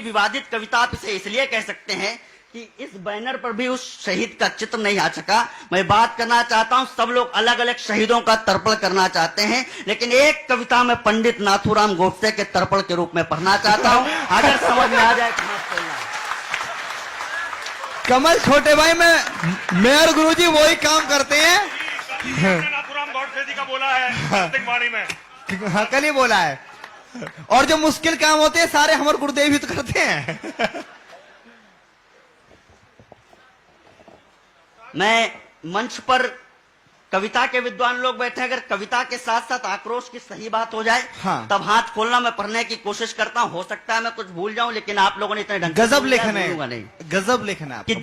विवादित कविता आप इसे इसलिए कह सकते हैं कि इस बैनर पर भी उस शहीद का चित्र नहीं आ सका। मैं बात करना चाहता हूं, सब लोग अलग अलग शहीदों का तर्पण करना चाहते हैं, लेकिन एक कविता में पंडित नाथूराम गोडसे के तर्पण के रूप में पढ़ना चाहता हूं, अगर समझ में आ जाए तो। कमल छोटे भाई, मैं और गुरुजी वही काम करते हैं। नाथूराम गोडसे जी का बोला है वाणी में, हाँ कल ही बोला है। और जो मुश्किल काम होते हैं सारे हमारे गुरुदेव ही तो करते हैं। मैं मंच पर कविता के विद्वान लोग बैठे, अगर कविता के साथ साथ आक्रोश की सही बात हो जाए हाँ। तब हाथ खोलना, मैं पढ़ने की कोशिश करता हूं। हो सकता है मैं कुछ भूल जाऊं, लेकिन आप लोगों ने इतने ढंग से गजब लेखन भूलूंगा है, नहीं। गजब लेखन है कि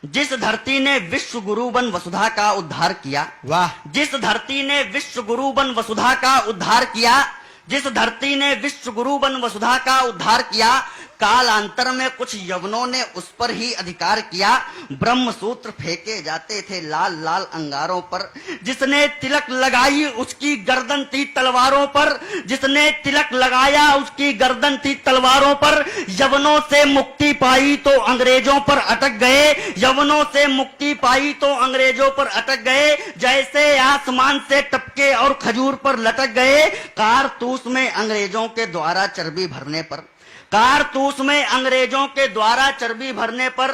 जिस धरती ने विश्व गुरु बन वसुधा का उद्धार किया, वाह। जिस धरती ने विश्व गुरु बन वसुधा का उद्धार किया, जिस धरती ने विश्व गुरु बन वसुधा का उद्धार किया, कालांतर में कुछ यवनों ने उस पर ही अधिकार किया। ब्रह्म सूत्र फेंके जाते थे लाल लाल अंगारों पर, जिसने तिलक लगाई उसकी गर्दन थी तलवारों पर, जिसने तिलक लगाया उसकी गर्दन थी तलवारों पर। यवनों से मुक्ति पाई तो अंग्रेजों पर अटक गए, यवनों से मुक्ति पाई तो अंग्रेजों पर अटक गए। जैसे आसमान से टपके और खजूर पर लटक गए। कारतूस में अंग्रेजों के द्वारा चर्बी भरने पर, कारतूस में अंग्रेजों के द्वारा चर्बी भरने पर,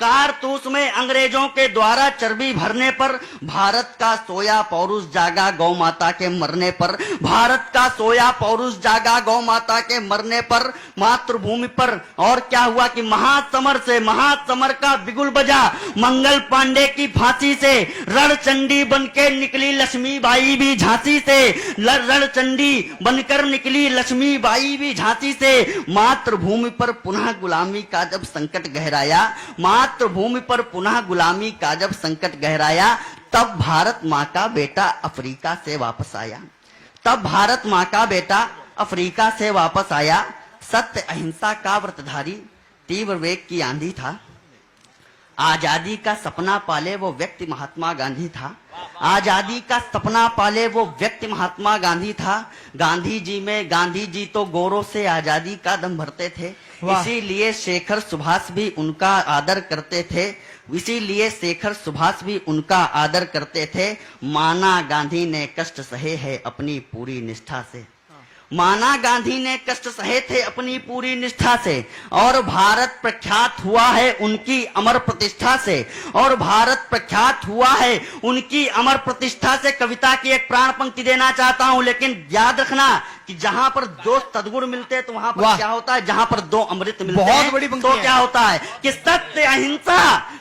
कारतूस में अंग्रेजों के द्वारा चर्बी भरने पर, भारत का सोया पौरुष जागा गौ माता के मरने पर, भारत का सोया पौरुष जागा गौ माता के मरने पर, मातृभूमि पर। और क्या हुआ कि महासमर का बिगुल बजा मंगल पांडे की फांसी से, रणचंडी बनके निकली लक्ष्मीबाई भी झांसी से, रणचंडी बनकर निकली लक्ष्मीबाई भी झांसी से। मातृभूमि पर पुनः गुलामी का जब संकट गहराया, मातृभूमि पर पुनः गुलामी का जब संकट गहराया, तब भारत माँ का बेटा अफ्रीका से वापस आया, तब भारत माँ का बेटा अफ्रीका से वापस आया। सत्य अहिंसा का व्रतधारी तीव्र वेग की आंधी था, आजादी का सपना पाले वो व्यक्ति महात्मा गांधी था, आजादी का सपना पाले वो व्यक्ति महात्मा गांधी था। गांधी जी तो गोरों से आजादी का दम भरते थे, इसीलिए शेखर सुभाष भी उनका आदर करते थे, इसीलिए शेखर सुभाष भी उनका आदर करते थे। माना गांधी ने कष्ट सहे हैं अपनी पूरी निष्ठा से, माना गांधी ने कष्ट सहे थे अपनी पूरी निष्ठा से, और भारत प्रख्यात हुआ है उनकी अमर प्रतिष्ठा से, और भारत प्रख्यात हुआ है उनकी अमर प्रतिष्ठा से। कविता की एक प्राण पंक्ति देना चाहता हूं, लेकिन याद रखना कि जहां पर दो सद्गुण मिलते हैं तो वहां पर क्या होता है, जहां पर दो अमृत मिलते हैं बड़ी तो क्या होता है कि सत्य अहिंसा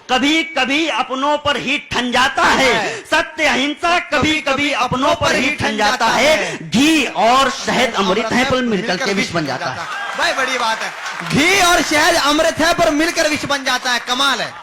कभी कभी अपनों पर ही ठन जाता है, सत्य अहिंसा कभी कभी अपनों पर ही ठन जाता है। घी और शहद अमृत है पर मिलकर के विष बन जाता है। भाई बड़ी बात है, घी और शहद अमृत है पर मिलकर विष बन जाता है, कमाल है।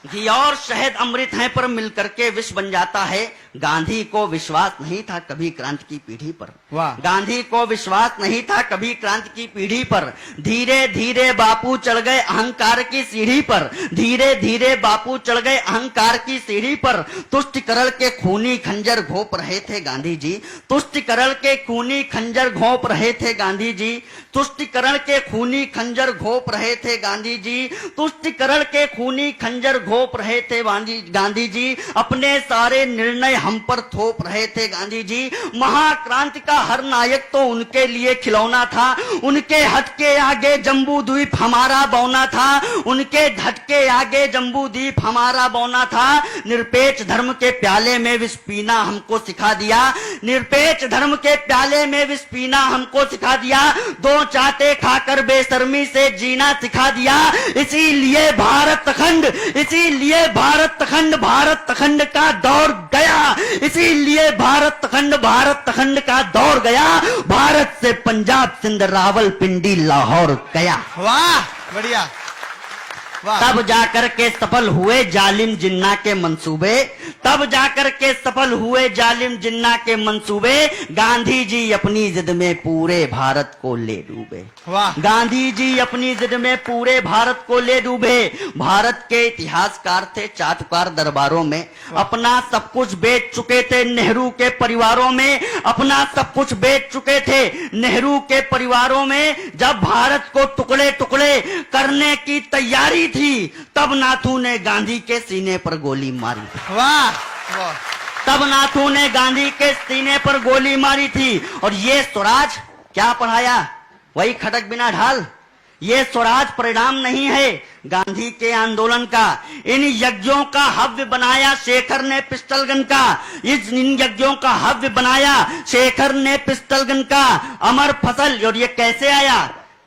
घी और शहद अमृत है पर मिलकर के विष बन जाता है। गांधी को विश्वास नहीं था कभी क्रांति की पीढ़ी पर, गांधी को विश्वास नहीं था कभी क्रांति की पीढ़ी पर। धीरे धीरे बापू चढ़ गए अहंकार की सीढ़ी पर, धीरे धीरे बापू चढ़ गए अहंकार की सीढ़ी पर। तुष्टिकरण के खूनी खंजर घोंप रहे थे गांधी जी, तुष्टिकरण के खूनी खंजर घोंप रहे थे गांधी जी, तुष्टिकरण के खूनी खंजर घोंप रहे थे गांधी जी, तुष्टिकरण के खूनी खंजर घोंप रहे थे गांधी जी। अपने सारे निर्णय हम पर थोप रहे थे गांधी जी। महाक्रांति का हर नायक तो उनके लिए खिलौना था, उनके हट के आगे जम्बू द्वीप हमारा बौना था, उनके हट के आगे जम्बू द्वीप हमारा बौना था। निरपेक्ष धर्म के प्याले में विष पीना हमको सिखा दिया, निरपेक्ष धर्म के प्याले में विष पीना हमको सिखा दिया। दो चाटे खाकर बेशर्मी से जीना सिखा दिया। इसीलिए भारत अखंड, इसीलिए भारत अखंड का दौर गया, इसीलिए भारत अखंड का दौर गया। भारत से पंजाब सिंध रावलपिंडी लाहौर गया। वाह बढ़िया। वाह। तब जाकर के सफल हुए जालिम जिन्ना के मंसूबे, तब जाकर के सफल हुए जालिम जिन्ना के मंसूबे, गांधी जी अपनी जिद में पूरे भारत को ले डूबे। वाह। गांधी जी अपनी जिद में पूरे भारत को ले डूबे। भारत के इतिहासकार थे चाटुकार दरबारों में, अपना सब कुछ बेच चुके थे नेहरू के परिवारों में, अपना सब कुछ बेच चुके थे नेहरू के परिवारों में। जब भारत को टुकड़े टुकड़े करने की तैयारी थी, तब नाथू ने गांधी के सीने पर गोली मारी थी। वाह वाह। तब नाथू ने गांधी के सीने पर गोली मारी थी। और ये स्वराज क्या पढ़ाया? वही खटक बिना ढाल। ये स्वराज परिणाम नहीं है गांधी के आंदोलन का। इन यज्ञों का हव्य बनाया शेखर ने पिस्टलगन का। इन यज्ञों का हव्य बनाया शेखर ने पिस्टलगन का। अमर फसल, और ये कैसे आया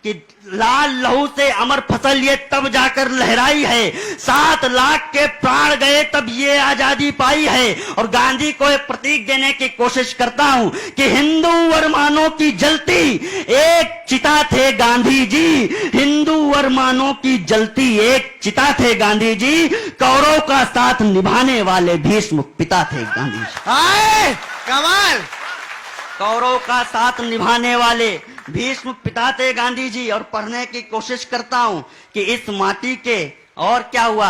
कि लाल लहू से अमर फसल ये तब जाकर लहराई है। 7 लाख के प्राण गए तब ये आजादी पाई है। और गांधी को एक प्रतीक देने की कोशिश करता हूं कि हिंदू अरमानों की जलती एक चिता थे गांधी जी। हिंदू अरमानों की जलती एक चिता थे गांधी जी। कौरव का साथ निभाने वाले भीष्म पिता थे गांधी जी। आए कमाल। कौरव का साथ निभाने वाले भीष्म पिता थे गांधी जी। और पढ़ने की कोशिश करता हूं कि इस माटी के, और क्या हुआ,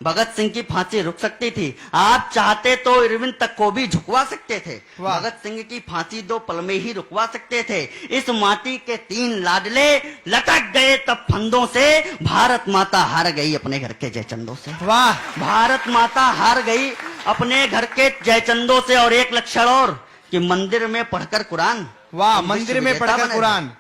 भगत सिंह की फांसी रुक सकती थी। आप चाहते तो इरविन तक को भी झुकवा सकते थे। वाह। भगत सिंह की फांसी 2 पल में ही रुकवा सकते थे। इस माटी के 3 लाडले लटक गए तब फंदों से। भारत माता हार गई अपने घर के जयचंदों से। वाह। भारत माता हार गई अपने घर के जयचंदों से। और एक लक्षण और कि मंदिर में पढ़कर कुरान। वाह। तुम मंदिर विश्व में विजेता पढ़कर बने कुरान।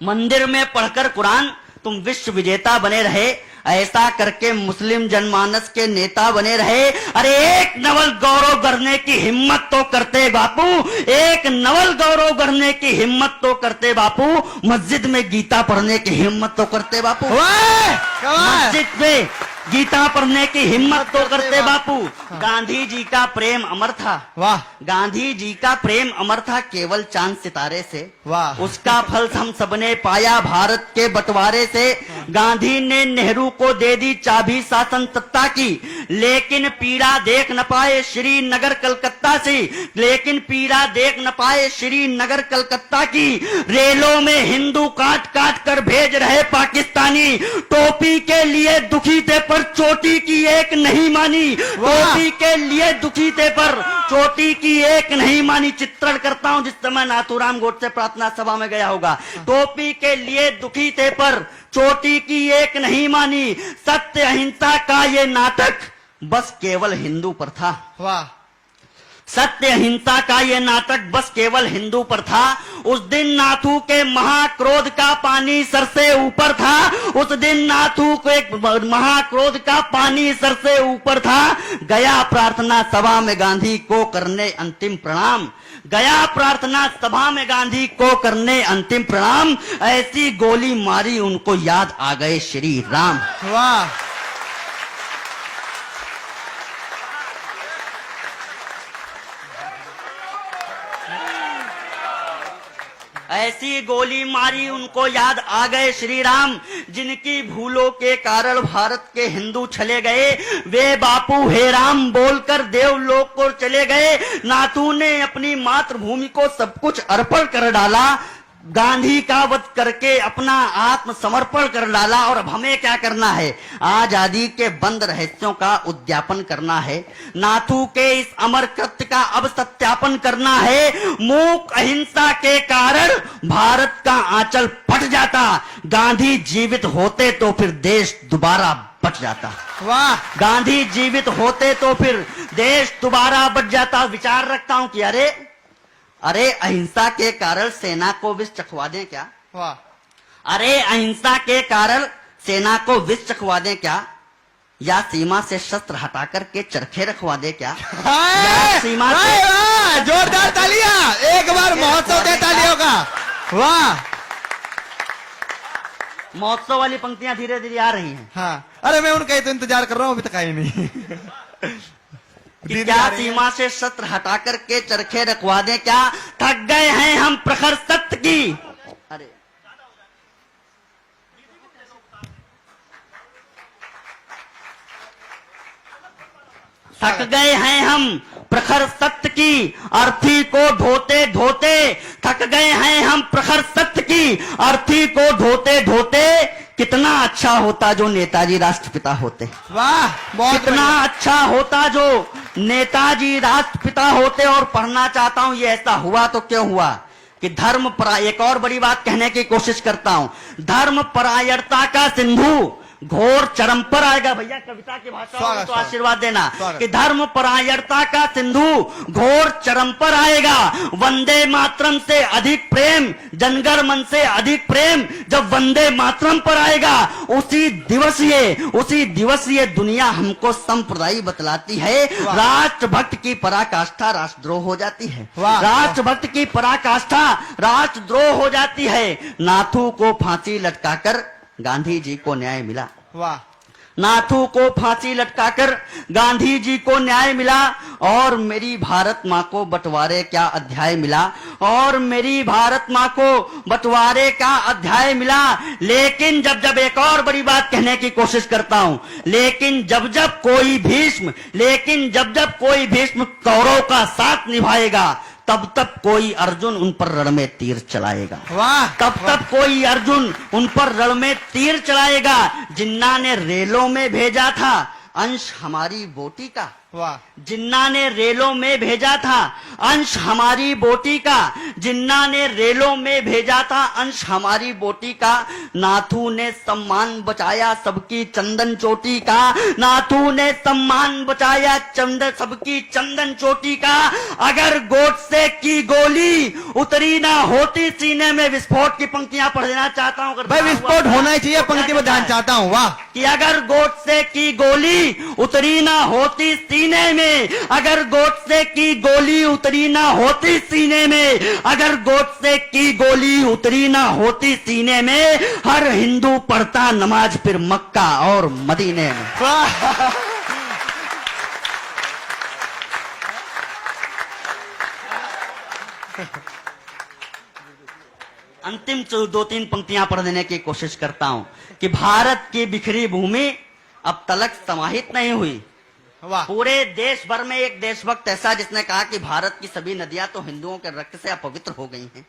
मंदिर में पढ़कर कुरान तुम विश्व विजेता बने रहे। ऐसा करके मुस्लिम जनमानस के नेता बने रहे। अरे एक नवल गौरव गढ़ने की हिम्मत तो करते बापू, एक नवल गौरव गढ़ने की हिम्मत तो करते बापू। मस्जिद में गीता पढ़ने की हिम्मत तो करते बापू। वाह कमाल। मस्जिद में गीता पढ़ने की हिम्मत तो करते बापू। गांधी जी का प्रेम अमर था। वाह। गांधी जी का प्रेम अमर था केवल चांद सितारे से। वाह। उसका फल हम सबने पाया भारत के बंटवारे से। गांधी ने नेहरू को दे दी चाबी शासन सत्ता की, लेकिन पीड़ा देख न पाए श्रीनगर कलकत्ता से। लेकिन पीड़ा देख न पाए श्रीनगर कलकत्ता की। रेलों में हिंदू काट काट कर भेज रहे पाकिस्तानी। टोपी के लिए दुखी थे पर चोटी की एक नहीं मानी। टोपी के लिए दुखी थे पर चोटी की एक नहीं मानी। चित्रण करता हूं जिस समय नाथूराम गोडसे प्रार्थना सभा में गया होगा। टोपी के लिए दुखी थे पर चोटी की एक नहीं मानी। सत्य अहिंसा का ये नाटक बस केवल हिंदू पर था। वाह। सत्य अहिंसा का ये नाटक बस केवल हिंदू पर था। उस दिन नाथू के महाक्रोध का पानी सर से ऊपर था। उस दिन नाथू के महाक्रोध का पानी सर से ऊपर था। गया प्रार्थना सभा में गांधी को करने अंतिम प्रणाम। गया प्रार्थना सभा में गांधी को करने अंतिम प्रणाम। ऐसी गोली मारी उनको याद आ गए श्री राम। वाह। ऐसी गोली मारी उनको याद आ गए श्री राम। जिनकी भूलों के कारण भारत के हिंदू चले गए, वे बापू हे राम बोलकर देवलोक को चले गए। नाथू ने अपनी मातृभूमि को सब कुछ अर्पण कर डाला। गांधी का वध करके अपना आत्मसमर्पण कर डाला। और अब हमें क्या करना है? आजादी के बंद रहस्यों का उद्यापन करना है। नाथू के इस अमर कृत्य का अब सत्यापन करना है। मूक अहिंसा के कारण भारत का आंचल फट जाता। गांधी जीवित होते तो फिर देश दोबारा बच जाता। वाह। गांधी जीवित होते तो फिर देश दोबारा बच जाता। विचार रखता हूं कि अरे अहिंसा के कारण सेना को विष चखवा दें क्या? वाह। अरे अहिंसा के कारण सेना को विष चखवा दें क्या? या सीमा से शस्त्र हटाकर के चरखे रखवा दे क्या? या सीमा से जोरदार तालियां एक बार महोत्सव दे तालियों का। वाह। महोत्सव वाली पंक्तियां धीरे धीरे आ रही हैं। हाँ। अरे मैं उनका ही तो इंतजार कर रहा हूँ, अभी तक आई नहीं। कि क्या सीमा से शस्त्र हटाकर के चरखे रखवा दें क्या? थक गए हैं हम प्रखर सत्य की। अरे थक गए हैं हम प्रखर सत्य की अर्थी को ढोते ढोते, थक गए हैं हम प्रखर सत्य की अर्थी को ढोते ढोते। कितना अच्छा होता जो नेताजी राष्ट्रपिता होते, वाह, बहुत कितना बढ़िया। अच्छा होता जो नेताजी राष्ट्रपिता होते। और पढ़ना चाहता हूं ये ऐसा हुआ तो क्यों हुआ कि धर्म एक और बड़ी बात कहने की कोशिश करता हूं, धर्म परायणता का सिंधु घोर चरम पर आएगा। भैया कविता की भाषा हो तो आशीर्वाद देना कि धर्म परायणता का सिंधु घोर चरम पर आएगा। वंदे मातरम से अधिक प्रेम, जनगण मन से अधिक प्रेम जब वंदे मातरम पर आएगा, उसी दिवस ये दुनिया हमको संप्रदाय बतलाती है। राष्ट्रभक्त की पराकाष्ठा राष्ट्रद्रोह हो जाती है, राष्ट्रभक्त की पराकाष्ठा राष्ट्रद्रोह हो जाती है। नाथू को फांसी लटकाकर गांधी जी को न्याय मिला, वाह, नाथू को फांसी लटकाकर गांधी जी को न्याय मिला। और मेरी भारत माँ को बंटवारे क्या अध्याय मिला, और मेरी भारत माँ को बंटवारे का अध्याय मिला। लेकिन जब एक और बड़ी बात कहने की कोशिश करता हूं, लेकिन जब कोई भीष्म कौरव का साथ निभाएगा, तब कोई अर्जुन उन पर रण में तीर चलाएगा, वाह, तब कोई अर्जुन उन पर रण में तीर चलाएगा। जिन्ना ने रेलों में भेजा था अंश हमारी बोटी का, वाह, जिन्ना ने रेलों में भेजा था अंश हमारी बोटी का, जिन्ना ने रेलों में भेजा था अंश हमारी बोटी का। नाथू ने सम्मान बचाया सबकी चंदन चोटी का, नाथू ने सम्मान बचाया सबकी चंदन चोटी का। अगर गोडसे की गोली उतरी ना होती सीने में, विस्फोट की पंक्तियां पढ़ देना चाहता हूं। भाई विस्फोट होना ही चाहिए, पंक्ति में ध्यान चाहता हूँ। वाह, कि अगर गोडसे की गोली उतरी ना होती सीने में, अगर गोडसे की गोली उतरी ना होती सीने में, अगर गोडसे की गोली उतरी ना होती सीने में, हर हिंदू पढ़ता नमाज फिर मक्का और मदीने में। वाह, अंतिम 2-3 पंक्तियां पढ़ देने की कोशिश करता हूं कि भारत की बिखरी भूमि अब तलक समाहित नहीं हुई। वाह, पूरे देश भर में एक देशभक्त ऐसा जिसने कहा कि भारत की सभी नदियां तो हिंदुओं के रक्त से अपवित्र हो गई हैं।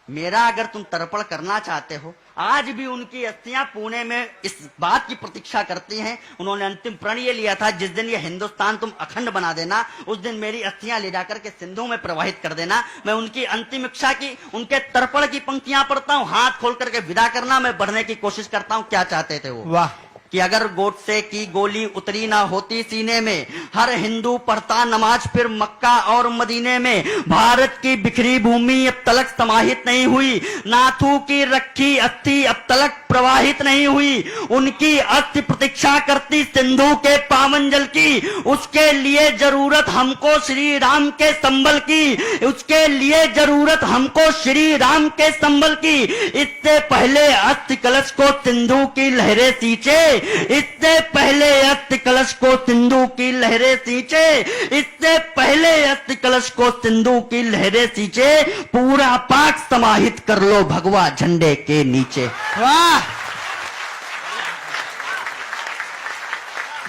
मेरा अगर तुम तर्पण करना चाहते हो, आज भी उनकी अस्थियां पुणे में इस बात की प्रतीक्षा करती हैं। उन्होंने अंतिम प्रण ये लिया था, जिस दिन ये हिंदुस्तान तुम अखंड बना देना, उस दिन मेरी अस्थियां ले जाकर के सिंधु में प्रवाहित कर देना। मैं उनकी अंतिम इच्छा की, उनके तर्पण की पंक्तियां पढ़ता हूं, हाथ खोल करके विदा करना, मैं बढ़ने की कोशिश करता हूं क्या चाहते थे वो। वाह, कि अगर गोडसे की गोली उतरी ना होती सीने में, हर हिंदू पढ़ता नमाज फिर मक्का और मदीने में। भारत की बिखरी भूमि अब तलक समाहित नहीं हुई, नाथू की रखी अस्थि अब तलक प्रवाहित नहीं हुई। उनकी अस्थि प्रतीक्षा करती सिंधु के पावन जल की, उसके लिए जरूरत हमको श्री राम के संबल की, उसके लिए जरूरत हमको श्री राम के संबल की। इससे पहले अस्थि कलश को सिंधु की लहरें सींचे, इससे पहले अस्थि कलश को सिंधु की लहरें सींचे, इससे पहले अस्थि कलश को सिंधु की लहरें सींचे। पूरा पाक समाहित कर लो भगवा झंडे के नीचे। वाह,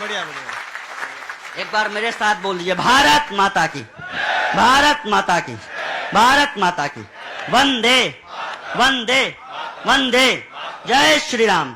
बढ़िया बढ़िया। एक बार मेरे साथ बोल दीजिए, भारत माता की, भारत माता की, भारत माता की। वंदे वंदे वंदे, जय श्री राम।